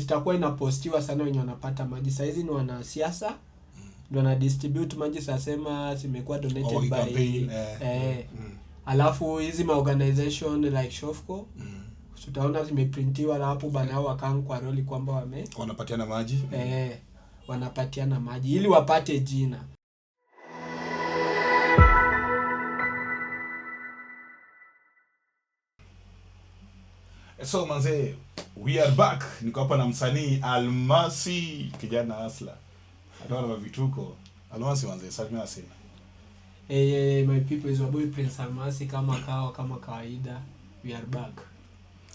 itakuwa inapostiwa sana wenye wanapata maji. Sasa hizi ni wanasiasa ndio na distribute maji, sasema zimekuwa donated by alafu hizi ma organization like Shofco tutaona zimeprintiwa hapo bana, hao wakang kwa roli kwamba wanapatiana maji wanapatiana maji ili wapate jina. So manze, we are back. Niko hapa na msanii Almasi, kijana Hustler. Ataona vituko. Almasi manze, salimia sana. My people, is your boy Prince Almasi kama kawaida. We are back.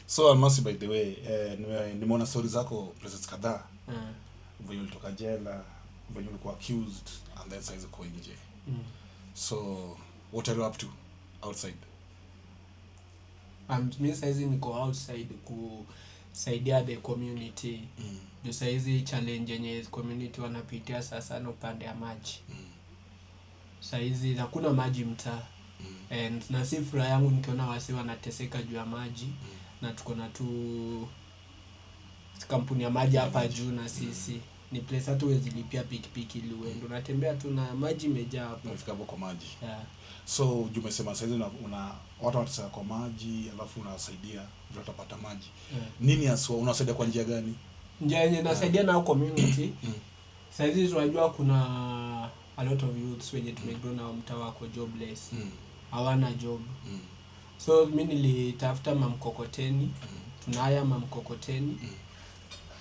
So Almasi, by the way, nimeona stories zako places kadhaa. Vile ulitoka jela, vile ulikuwa accused and then saizi uko nje. So what are you up to outside? Mimi saizi niko outside kusaidia the community. Ndio saizi challenge yenye community wanapitia sasa na upande ya maji. Saizi hakuna maji mtaa. And na si furaha yangu nikiona wasi wanateseka juu ya maji. Na tuko na tu kampuni ya maji hapa juu na sisi. Ni place hatu wezi lipia pikipiki ili uende. Unatembea tu na maji imejaa hapo. Unafika hapo kwa maji. So umesema saizi watu wanateseka kwa maji, alafu unawasaidia ndio watapata maji. Nini haswa unawasaidia kwa njia gani? Njia yenye nasaidia na community. Saizi tunajua kuna a lot of youths wenye tumegrow na mtaa wako jobless. Hawana job. So mimi nilitafuta mamkokoteni. Tunahaya mamkokoteni.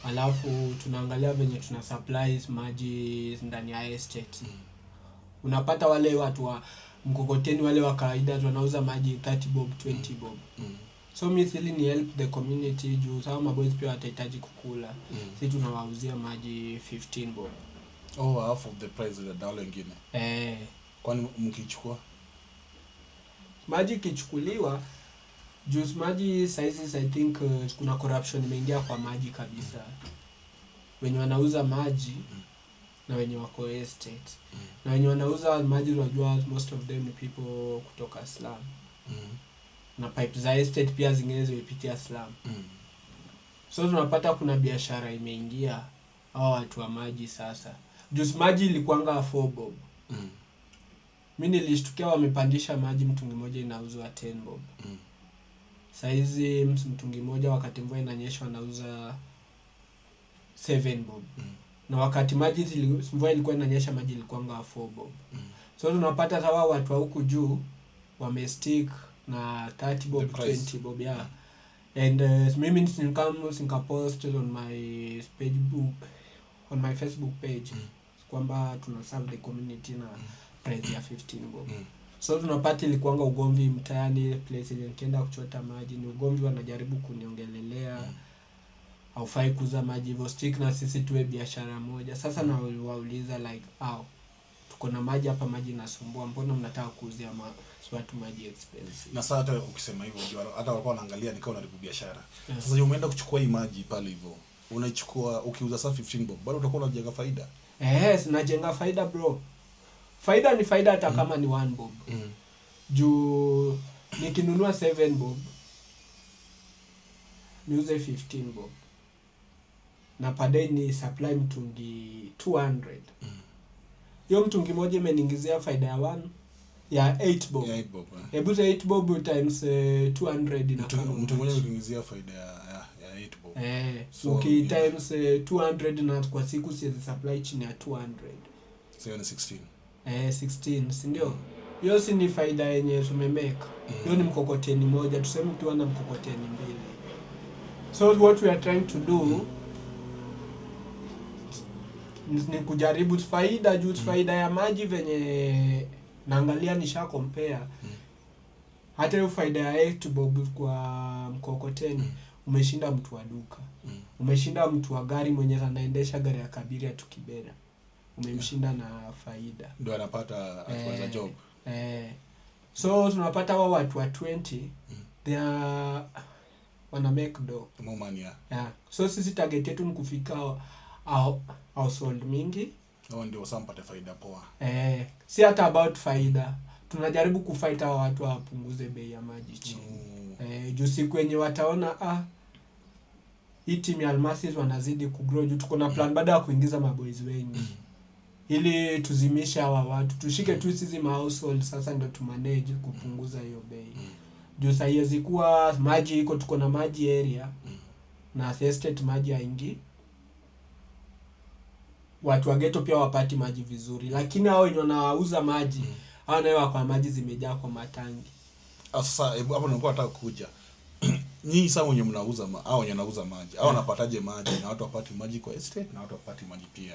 Alafu tunaangalia venye tuna supplies maji ndani ya estate. Unapata wale watu wa mkokoteni wale wa kawaida wanauza maji 30 bob, 20 bob. So mimi ni help the community juu sawa maboys pia watahitaji kukula. Sisi tunawauzia maji 15 bob. Half of the price ya dola nyingine. Kwani mkichukua maji kichukuliwa juice maji sizes I think kuna corruption imeingia kwa maji kabisa. Wenye wanauza maji na wenye wako estate. Na wenye wanauza maji unajua most of them ni people kutoka slum. Na pipe za estate pia zingine zimepitia slum. So tunapata kuna biashara imeingia hao watu wa maji sasa. Juice maji ilikuanga 4 bob. Mimi nilishtukia wamepandisha maji mtungi moja inauzwa 10 bob. Saizi mtungi moja wakati mvua inanyesha wanauza 7 bob. Na wakati mvua ilikuwa inanyesha maji ilikuanga 4 bob. So tunapata sawa watu wa huku juu wamestick na 30 bob, 20 bob And mimi nika post on my Facebook page kwamba tuna serve the community na price ya 15 bob. So tunapata ilikuanga ugomvi mtaani place yenye nikienda kuchota maji ni ugomvi wanajaribu kuniongelelea haufai kuuza maji hivyo stick na sisi tuwe biashara moja. Sasa na wauliza like tuko na maji hapa maji nasumbua mbona mnataka kuuzia watu maji expensive. Na sasa hata ukisema hivyo hata walikuwa wanaangalia nikao unaribu biashara. Sasa umeenda kuchukua hii maji pale hivyo unaichukua ukiuza saa 15 bob bado utakuwa unajenga faida. Najenga faida bro. Faida ni faida hata kama ni 1 bob. Juu nikinunua 7 bob niuze 15 bob. Na padai ni supply mtungi 200. Hiyo mtungi moja imeniingizia faida ya 8 bob. Hebu 8 bob times 200 na mtungi moja ukiingizia faida ya 8 bob. So times 200 na kwa siku siwezi supply chini ya 200. So ni 16. 16, si ndio? Hiyo si ni faida yenye tumemeka. Hiyo ni mkokoteni moja, tuseme tuwa na mkokoteni mbili. So what we are trying to do ni kujaribu faida juu faida ya maji venye naangalia nisha compare. Hata hiyo faida ya 8 bob kwa mkokoteni umeshinda mtu wa duka. Umeshinda mtu wa gari mwenye anaendesha gari ya Kabiria tukibera. Umemshinda na faida. Ndio anapata akianza job. So tunapata watu wa 20 they wana make do. More money. So sisi target yetu ni kufika household mingi. Ndio sampate faida poa. Si hata about faida. Tunajaribu kufight hao watu wapunguze bei ya maji chini. Juu siku wenye wataona hii team ya Almasis wanazidi kugrow juu tuko na plan baada ya kuingiza maboys wengi ili tuzimisha hawa watu tushike tu sisi household sasa ndio tu manage kupunguza hiyo bei juu saizi kuwa maji iko tuko na maji area na estate maji haingi watu wa ghetto pia wapati maji vizuri lakini hao wenye wanauza maji hao nao kwa maji zimejaa kwa matangi. Sasa hapo nilikuwa nataka kuja nyinyi sasa wenye mnauza au wenye wanauza maji au wanapataje maji na watu wapati maji kwa estate na watu wapati maji pia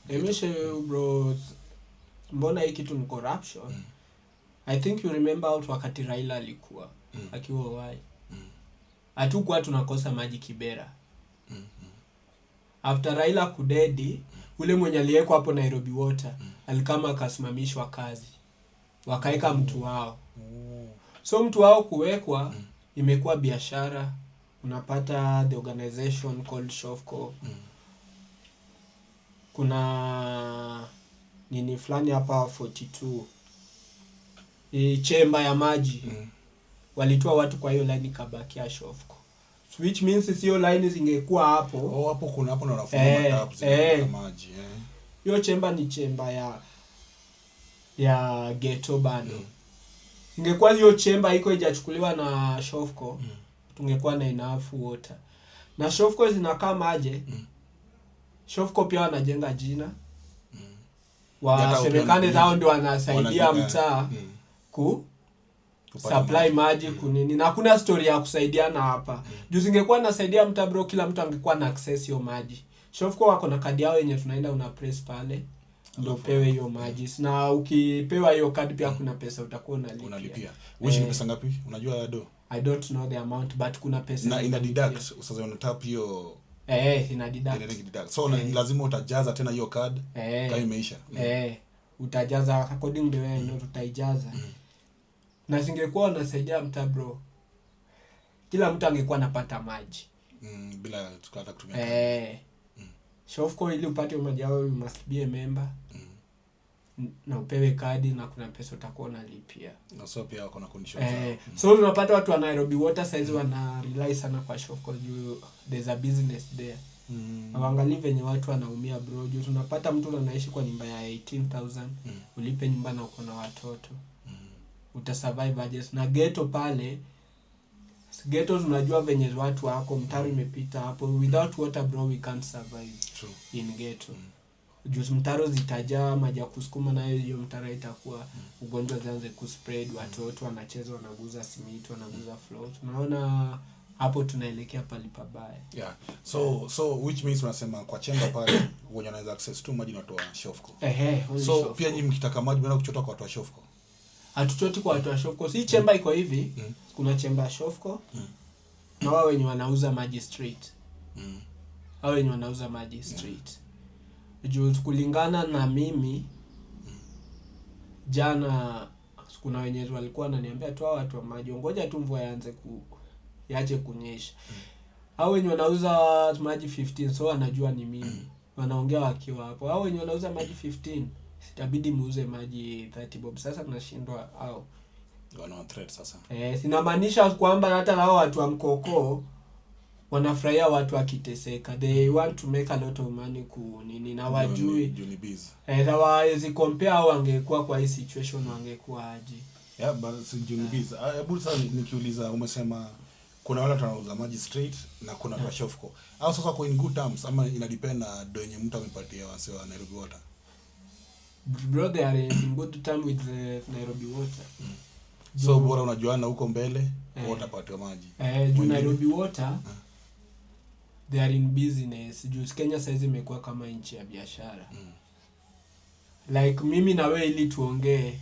Emeshe bro mbona hiki kitu ni corruption I think you remember out wakati Raila alikuwa akiwa wai hatukuwa tunakosa maji Kibera after Raila kudedi ule mwenye aliyeko hapo Nairobi Water alikama akasimamishwa kazi wakaeka mtu wao so mtu wao kuwekwa imekuwa biashara unapata the organization called Shofco kuna nini fulani hapa 42 chemba ya maji walitoa watu kwa hiyo line kabakia Shofco which means hiyo line zingekuwa hapo hapo kuna hapo na wanafunga taps za maji hiyo chemba ni chemba ya ghetto bado ingekuwa hiyo chemba iko ijachukuliwa na Shofco tungekuwa na enough water na Shofco zinakaa maje Shofco pia wanajenga jina wa serikali zao ndio wanasaidia mtaa ku supply maji kunini na kuna story ya kusaidiana hapa juu zingekuwa nasaidia mtaa bro kila mtu angekuwa na access hiyo maji Shofco wako na kadi yao yenye tunaenda una press pale ndio pewe hiyo maji na ukipewa hiyo kadi pia kuna pesa utakuwa unalipia which ni pesa ngapi unajua do I don't know the amount but kuna pesa na ina deduct sasa unatap hiyo ina deduct so lazima utajaza tena hiyo card kama imeisha utajaza according to wewe ndio utaijaza na singekuwa unasaidia mtaa bro kila mtu angekuwa anapata maji bila tukata kutumia Shofco ili upate maji yao you must be a member na upewe kadi na kuna pesa utakuwa unalipia na so pia wako na conditions so unapata watu wa Nairobi Water size wana rely sana kwa Shofco juu there's a business there Hawaangalii venye watu wanaumia bro juu tunapata mtu anaishi kwa nyumba ya 18,000 ulipe nyumba na uko na watoto utasurvive aje na ghetto pale ghetto tunajua venye watu wako mtaro imepita hapo without water bro we can't survive. True. In ghetto juu mtaro zitajaa maji ya kusukuma nayo hiyo mtaro itakuwa ugonjwa zanze kuspread watoto wanacheza wanaguza simiti wanaguza floor tunaona hapo tunaelekea pali pabaya so which means unasema kwa chemba pale wenye wanaweza access tu maji na watu wa Shofco so Shofco. Pia nyinyi mkitaka maji mnaenda kuchota kwa watu wa Shofco hatuchoti kwa watu wa Shofco si chemba iko hivi kuna chemba ya Shofco na wao wenye wanauza maji street hao wenye wanauza maji street juu kulingana na mimi jana kuna wenye walikuwa wananiambia tu watu wa maji ngoja tu mvua yaanze kunyesha hao wenye wanauza maji 15 so wanajua ni mimi wanaongea wakiwa hapo hao wenye wanauza maji 15 itabidi muuze maji 30 bob sasa tunashindwa au wana threat sasa sinamaanisha kwamba hata hao watu wa mkoko wanafurahia watu wakiteseka they want to make a lot of money kunini na wajui hawawezi compare au wangekuwa kwa hii situation wangekuwa aje but si Junibiz hebu sasa nikiuliza umesema kuna wale wanauza maji straight na kuna wa Shofco au sasa kwa in good terms ama ina depend na do yenye mtu amepatia wase wa Nairobi Water bro they are in good term with the Nairobi Water so bora unajuana huko mbele watapata maji Nairobi Water they are in business juu Kenya saizi imekuwa kama nchi ya biashara like mimi na wewe ili tuongee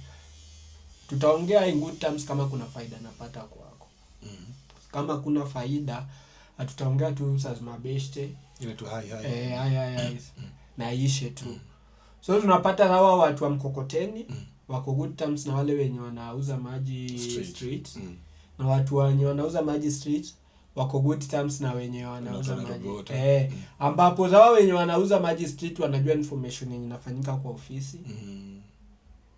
tutaongea in good terms kama kuna faida napata kwako kama kuna faida hatutaongea tu sasa mabeshte ile tu hai na ishe tu so tunapata hawa watu wa mkokoteni wako good terms na wale wenye wanauza maji street. Na watu wenye wanauza maji street wako good terms na wenye wanauza maji ambapo zao wenye wanauza maji street wanajua information yenye inafanyika kwa ofisi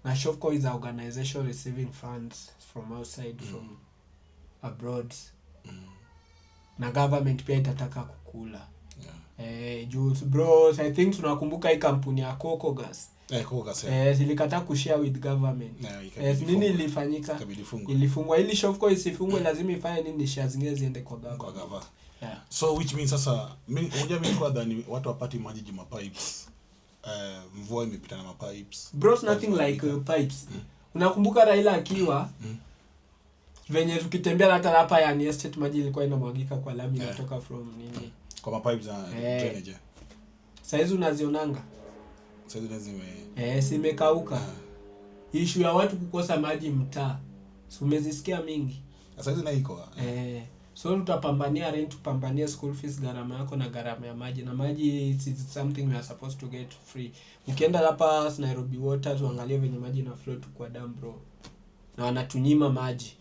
na Shofco is an organization receiving funds from outside from abroad na government pia itataka kukula. Juu bro, I think tunakumbuka hii kampuni ya Coco Gas. Zilikataa kushare with government. Nini ilifanyika? Ilifungwa. Ili Shofco isifungwe lazima ifanye nini? Shares zingine ziende kwa government. So which means sasa mimi kwa dhani watu wapati maji juma pipes. Mvua imepita na mapipes. Bro, nothing like pipes. Unakumbuka Raila akiwa venye tukitembea hata hapa ya estate maji ilikuwa inamwagika kwa lami inatoka from nini? Kwa mapipes za drainage. Saizi unazionanga? Saizi lazima simekauka. Issue ya watu kukosa maji mtaa. So umezisikia mingi. Saizi na iko. So tutapambania rent, tupambania school fees, gharama yako na gharama ya maji. Na maji is something we are supposed to get free. Ukienda hapa Nairobi Water tuangalie venye maji na flow tu kwa dam bro. Na wanatunyima maji.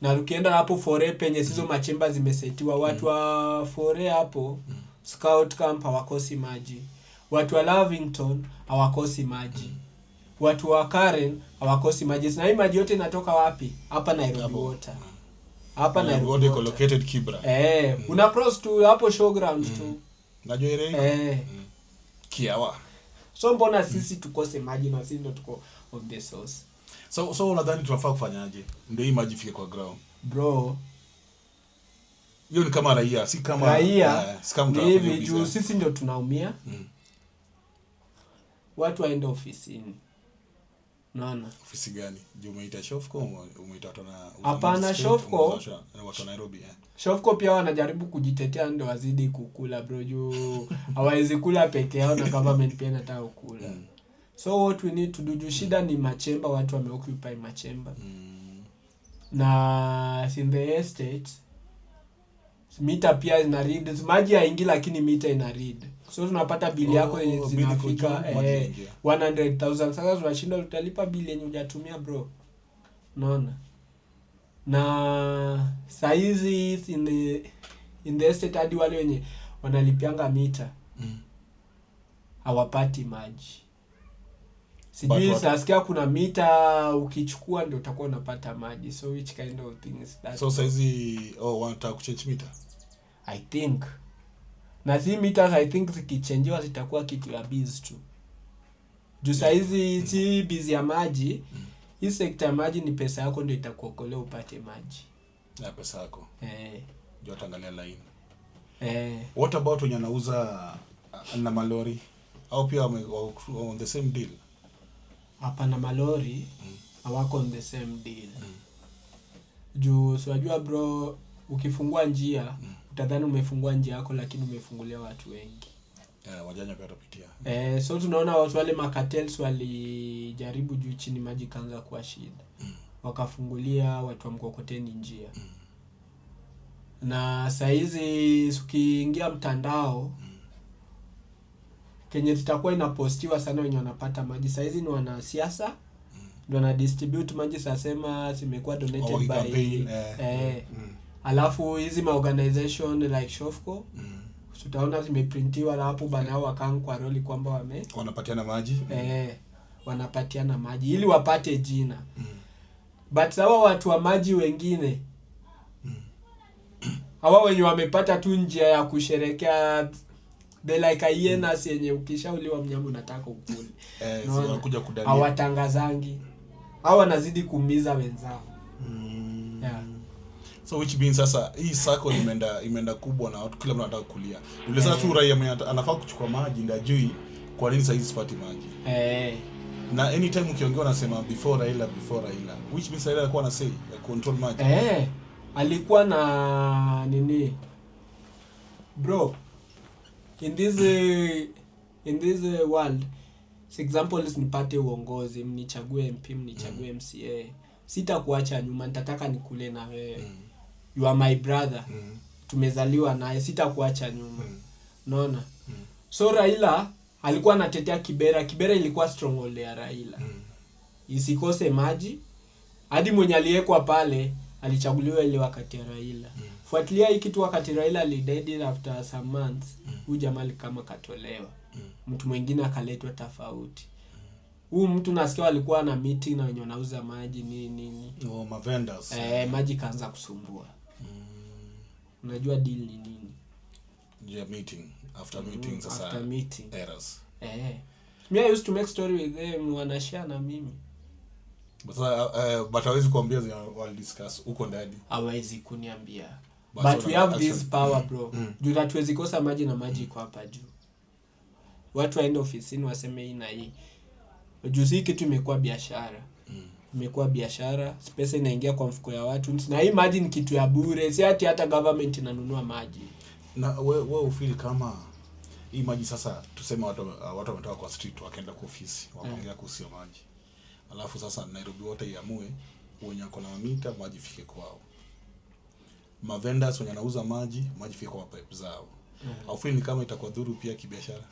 Na ukienda hapo Fore penye hizo machemba zimesetiwa, watu wa Fore hapo Scout Camp hawakosi maji. Watu wa Lavington hawakosi maji. Watu wa Karen hawakosi maji. Na hii maji yote inatoka wapi? Hapa Nairobi Water. Hapa Nairobi Water located Kibra. Una cross tu hapo showground tu. Najua ile. Kiawa. So mbona sisi tukose maji na sisi ndo tuko on the source? So unadhani tunafaa kufanyaje ndio hii maji fike kwa ground? Bro, hiyo ni kama raia, si kama raia. Ni hivi juu sisi ndio tunaumia. Watu waende ofisini. Naona. Ofisi gani? Juu umeita Shofco, umeita watu na hapana Shofco, watu wa Nairobi. Shofco pia wanajaribu kujitetea ndio wazidi kukula bro, juu hawawezi kula peke yao na government pia inataka kukula. So what we need to do, shida ni machemba, watu wameoccupy machemba. Na in the estate mita pia ina read, maji haingii lakini mita ina read. So tunapata bili yako yenye zinafika 100,000. Sasa tunashinda utalipa bili yenye hujatumia bro. Unaona? Na saizi in the estate hadi wale wenye wanalipianga mita hawapati maji. Sijui sasikia kuna mita ukichukua ndio utakuwa unapata maji. So which kind of thing is that? So saizi wanataka kuchange mita? I think. Na si meters I think zikichangewa zitakuwa kitu ya biz tu. Juu saizi si biz ya maji. Hii sekta ya maji ni pesa yako ndio itakuokolea upate maji. Na pesa yako. Ndio utaangalia line. What about when yanauza na malori? Au pia on the same deal? Hapa na malori hawako on the same deal. Juu unajua bro, ukifungua njia utadhani umefungua njia yako lakini umefungulia watu wengi. Wajanja pia watapitia. So tunaona watu wale makatels walijaribu juu chini maji kaanza kuwa shida. Wakafungulia watu wa mkokoteni njia. Na saizi ukiingia mtandao Kenya tutakuwa inapostiwa sana wenye wanapata maji. Saizi ni wanasiasa ndio wana distribute maji, sasema zimekuwa donated by alafu hizi organization like Shofco tutaona zimeprintiwa hapo bana hao wakang kwa roli kwamba wanapatiana maji. Wanapatiana maji ili wapate jina. But hawa watu wa maji wengine hawa wenye wamepata tu njia ya kusherekea they like hyenas yenye ukishauliwa mnyama unataka ukule. Wanakuja kudania. Hawatangazangi. Hao wanazidi kuumiza wenzao. So which means sasa hii circle imeenda kubwa na watu kila mtu anataka kulia. Ndio sasa tu raia anafaa kuchukua maji ndio ajui kwa nini sasa hizi sipati maji. Na anytime ukiongea unasema before Raila which means Raila alikuwa anasema control maji. Alikuwa na nini? Bro, in this world, for example nipate uongozi, mnichague MP, mnichague MCA, sitakuacha nyuma, nitataka nikule na wewe. You are my brother. Tumezaliwa naye, sitakuacha nyuma. Unaona? So Raila alikuwa anatetea Kibera ilikuwa stronghold ya Raila. Isikose maji. Hadi mwenye aliyekwa pale alichaguliwa ile wakati ya Raila. Fuatilia hii kitu wakati Raila alidead after some months. Huyu jamaa kama katolewa. Mtu mwingine akaletwa tofauti. Huyu mtu nasikia alikuwa na meeting na wenye wanauza maji nini. Ma vendors. Maji kaanza kusumbua. unajua deal ni nini. Meeting after meeting sasa after meeting errors. Me I used to make story with them, wanashare na mimi. But hawezi kuambia wali discuss huko ndani. Hawezi kuniambia. But we have this power bro. Juu hatuwezi kosa maji na maji iko hapa juu. Watu waende ofisini waseme hii na hii. Juu si kitu imekuwa biashara. Imekuwa biashara, pesa inaingia kwa mfuko ya watu. Na hii maji ni kitu ya bure, si hata government inanunua maji. Na wewe ufeel kama hii maji sasa tuseme watu wametoka kwa street wakaenda kwa ofisi, wakaongea kuhusu maji. Alafu sasa Nairobi wote iamue wenye wako na mita maji fike kwao. Vendors wenye wanauza maji fike kwa pipe zao. Au feel kama itakuwa dhuru pia kibiashara?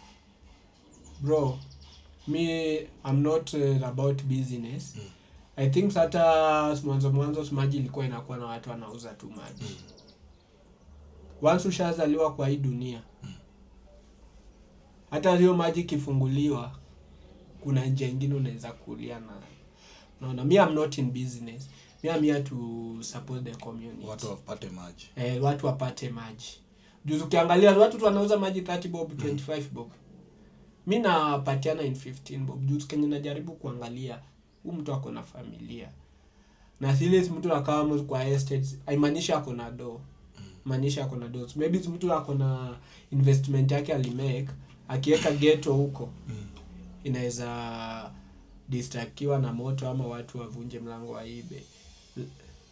Bro, me I'm not about business. I think hata mwanzo maji ilikuwa inakuwa na watu wanauza tu maji. Once ushazaliwa kwa hii dunia, hata hiyo maji kifunguliwa, kuna njia nyingine unaweza kulia na. No, me I'm not in business. Me I'm here to support the community. Watu wapate maji. Watu wapate maji. Juu ukiangalia watu tu wanauza maji 30 bob, 25 bob. Mimi napatiana in 15 bob. Juu Kenya najaribu kuangalia huyu mtu ako na familia. Na sile mtu akawa kwa estates, haimaanishi ako na do. Maanisha ako na do. Maybe mtu ako na investment yake alimake, akiweka ghetto huko. Inaweza distractiwa na moto ama watu wavunje mlango wa ibe.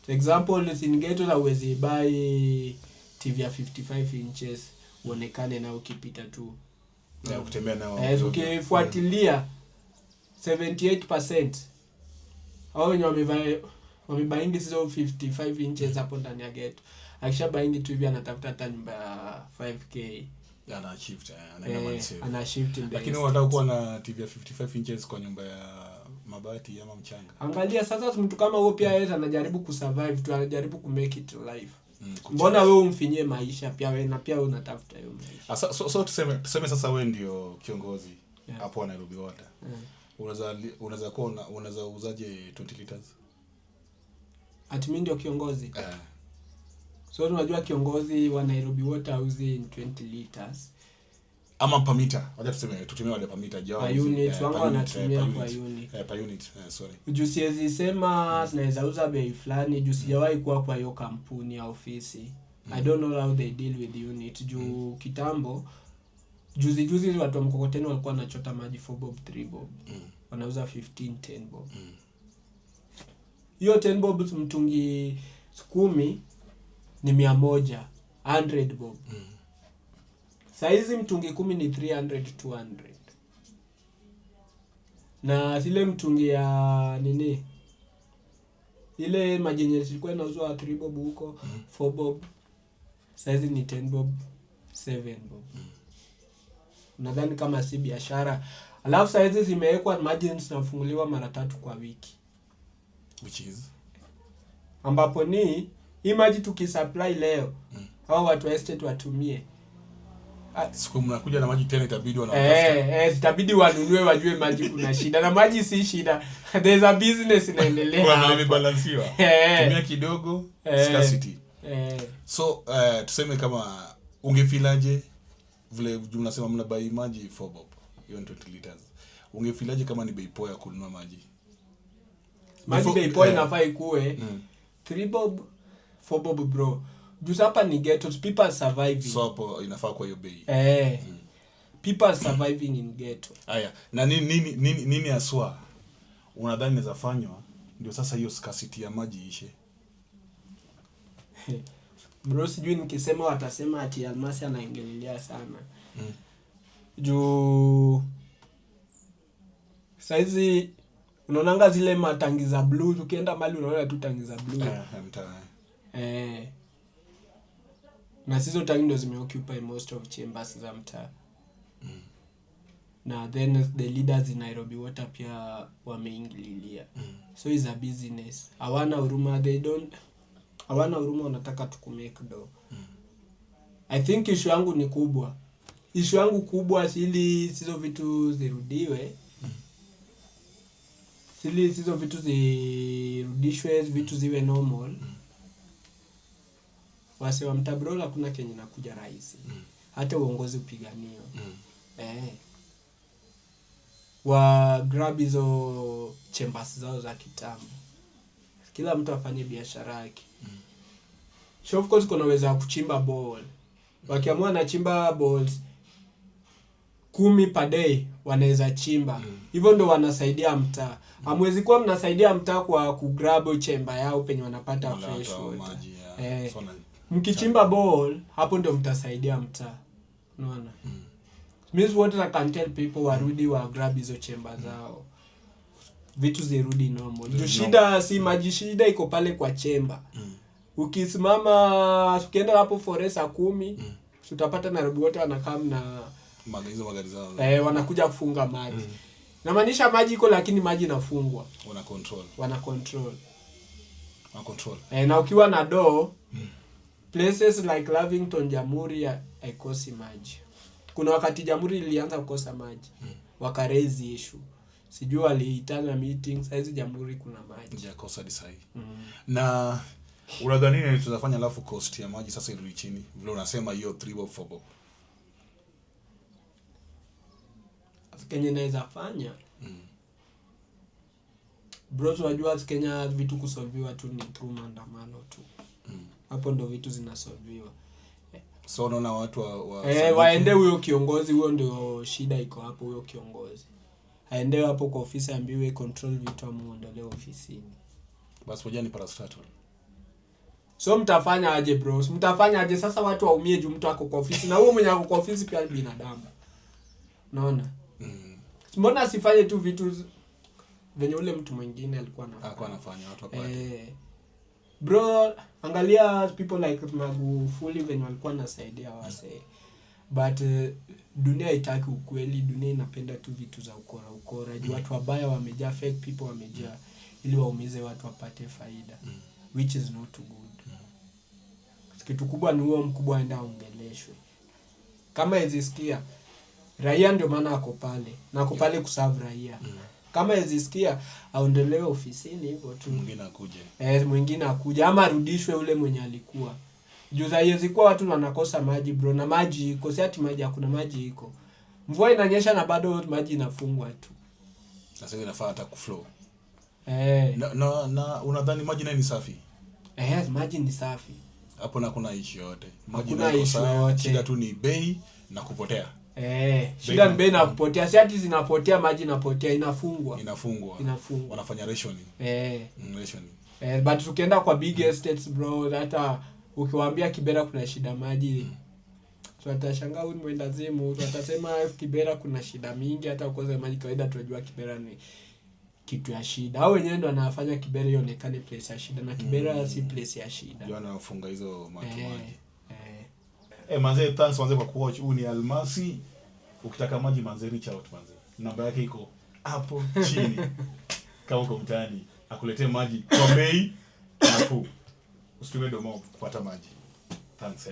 For example, in ghetto na uwezi buy TV ya 55 inches uonekane na ukipita tu. Na ukitembea nao. Ukifuatilia 78% hao wenye wamebaingi hizo 55 inches hapo ndani ya ghetto. Akisha baingi tu hivi anatafuta hata nyumba ya 5k. Ana shift, ana shift. Lakini wanataka kuwa na TV ya 55 inches kwa nyumba ya mabati ama mchanga. Angalia sasa mtu kama huyo pia yeye anajaribu kusurvive tu, anajaribu ku make it life. Mbona wewe umfinyie maisha pia wewe na pia wewe unatafuta hiyo maisha. So tuseme sasa wewe ndio kiongozi hapo Nairobi Water. Unaweza uzaje 20 liters? Ati mimi ndio kiongozi? So unajua kiongozi wa Nairobi Water auzi 20 liters. Ama per meter. Wacha tutumie wale per meter jao. Unit wangu wanatumia kwa unit. Per unit, sorry. Juu siwezi sema zinaweza uza bei fulani, juu sijawahi kuwa kwa hiyo kampuni ya ofisi. I don't know how they deal with the unit. Juu kitambo juzi watu wa mkokoteni walikuwa wanachota maji 4 bob 3 bob. Wanauza 15 10 bob. Hiyo 10 bob mtungi 10 ni 100 bob. Saizi mtungi 10 ni 300 200. Na zile mtungi ya nini? Ile maji yenye ilikuwa inauzwa 3 bob huko, 4 bob. Saizi ni 10 bob, 7 bob. Nadhani kama si biashara. Alafu saizi zimewekwa maji zinafunguliwa mara 3 kwa wiki. Which is ambapo ni hii maji tukisupply leo, hao watu wa estate watumie. Siku mnakuja na maji tena itabidi wanaotafuta. Itabidi wanunue wajue maji kuna shida. Na maji si shida. There's a business inaendelea. Kwa imebalansiwa. Tumia kidogo, scarcity. So, tuseme kama ungefilaje vile unasema mna buy maji 4 bob, hiyo 20 liters. Ungefilaje kama ni bei poa ya kununua maji? Maji bei poa inafaa ikuwe 3 bob, 4 bob bro. Juu hapa ni ghetto, people surviving. So hapo inafaa kwa hiyo bei. People surviving in ghetto. Haya, na nini aswa unadhani inaweza fanywa ndio sasa hiyo scarcity ya maji ishe? Bro, sijui nikisema watasema ati Almasi anaingililia sana. Juu saizi unaonanga zile matangi za blue, ukienda mali unaona tu tangi za blue. Na hizo tangi ndio zimeoccupy most of chambers za mtaa. Na then the leaders in Nairobi Water pia wameingililia. So is a business. Hawana huruma, wanataka tukumake do. I think issue yangu ni kubwa. Issue yangu kubwa ili hizo vitu zirudiwe. Ili hizo vitu zirudishwe, vitu ziwe normal. wase wa mtaa bro hakuna kenye nakuja rahisi. Hata uongozi upiganiwa. Wa grab hizo chambers zao za kitambo. Kila mtu afanye biashara yake. So of course kuna uwezo wa kuchimba ball. Wakiamua na chimba balls 10 per day wanaweza chimba. Hivyo ndo wanasaidia mtaa. Hamwezi kuwa mnasaidia mtaa kwa kugrab chamber yao penye wanapata fresh water. So mkichimba ball hapo ndo mtasaidia mtaa. Unaona? Means what I can tell people warudi wa grab hizo chamber zao. Vitu zirudi normal. Juu shida si maji, shida iko pale kwa chamber. Ukisimama ukienda hapo forest 10, utapata Nairobi wote wanakaa na magari zao. Wanakuja kufunga maji. Inamaanisha maji iko lakini maji inafungwa. Wana control. Na ukiwa na door, places like Lavington, Jamhuri haikosi maji. Kuna wakati Jamhuri ilianza kukosa maji. Wakaraise issue. Sijui waliitana meeting, saizi Jamhuri kuna maji. Hajakosa disai. Na unadhani nini tutafanya alafu cost ya maji sasa irudi chini? Vile unasema hiyo 3 bob 4 bob. Kenya inaweza fanya. Bro, wajua Kenya vitu kusolviwa tu ni through maandamano tu. Hapo ndo vitu zinasolviwa. So unaona watu waende huyo kiongozi, huyo ndio shida iko hapo, huyo kiongozi. Aende hapo kwa ofisi ambiwe control vitu amuondolee ofisini. Basi moja ni parastatal. So mtafanya aje bro? Mtafanya aje sasa watu waumie juu mtu ako kwa ofisi na huyo mwenye ako kwa ofisi pia ni binadamu. Unaona? Mbona asifanye tu vitu venye ule mtu mwingine alikuwa anafanya watu wapate. Bro, angalia people like Magufuli venye walikuwa nasaidia wase. But dunia haitaki ukweli, dunia inapenda tu vitu za ukora. Juu watu wabaya wamejaa, fake people wamejaa ili waumize watu wapate faida. Which is not good. Kitu kubwa ni huo mkubwa aenda aongeleshwe. Kama ezisikia raia ndio maana ako pale. Na ako pale kuserve raia. Kama ezisikia aondolewe ofisini hivyo tu. Mwingine akuje ama arudishwe ule mwenye alikuwa. Juu haiwezi kuwa watu wanakosa maji bro, na maji iko, si ati maji hakuna, maji iko. Mvua inanyesha na bado maji inafungwa tu. Sasa inafaa hata kuflow. Na unadhani maji ni safi? Maji ni safi. Hapo na kuna issue yote. Maji ni safi, shida tu ni bei na kupotea. Shida ni bei na kupotea. Si ati zinapotea, maji inapotea, inafungwa. Wanafanya rationing. Rationing. But tukienda kwa big estates bro, hata ukiwaambia Kibera kuna shida maji, so atashangaa huyu mwenda zimu, atasema Kibera kuna shida mingi, hata ukoze maji kawaida tunajua Kibera ni kitu ya shida. Hao wenyewe ndio wanafanya Kibera ionekane place ya shida, na Kibera si place ya shida. Ndio wanafunga hizo maji. Manze, thanks manze kwa kuwatch. Huu ni Almasi. Ukitaka maji manze, reach out manze. Namba yake iko hapo chini. Kama uko mtaani akuletee maji kwa bei nafuu. Usitumie domo kupata maji. Thanks.